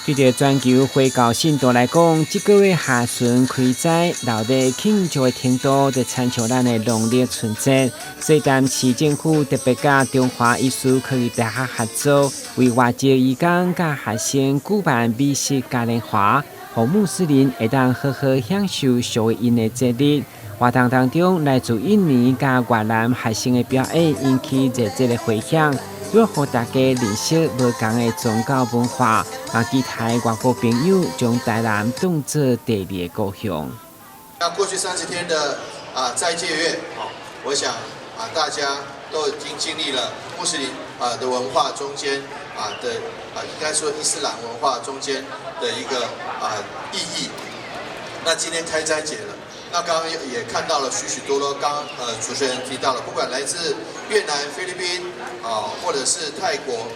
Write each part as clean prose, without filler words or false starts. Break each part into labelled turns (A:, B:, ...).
A: 对着全球回教信徒来讲，这个月下旬开斋，留在庆祝的程度，就参照咱的农历春节。所以，但市政府特别甲中华艺术科技大学合作，为外籍移工甲学生举办美食嘉年华，让穆斯林会当好好享受属于因的节日。活动当中，来自印尼甲越南学生的表演引起热烈的回响。要让大家认识不同的宗教文化，也期待外国朋友将台南当作第二个故乡。
B: 那过去30天的斋戒月，我想大家都已经经历了穆斯林的文化中间应该说伊斯兰文化中间的一个意义。那今天开斋节了。那刚刚也看到了许多主持人提到了，不管来自越南、菲律宾或者是泰国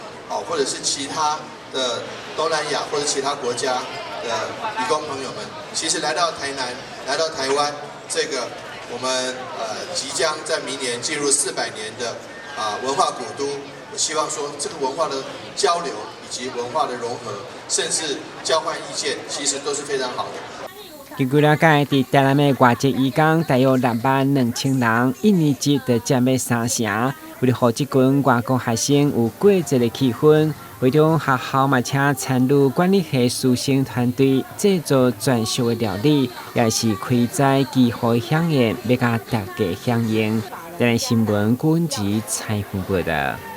B: 或者是其他的东南亚或者其他国家的移工朋友们，其实来到台南、来到台湾这个我们即将在明年进入400年的文化古都，我希望说这个文化的交流以及文化的融合，甚至交换意见，其实都是非常好的。
A: 根据了解，在台南的外籍移工大约62000人，印尼籍就占了3成。为了让这群外国学生有过节的气氛，会中学校嘛请参与管理系师生团队制作专属的料理，也是开斋祈福响宴，要甲大家响应。台南新闻郭文吉采访报道。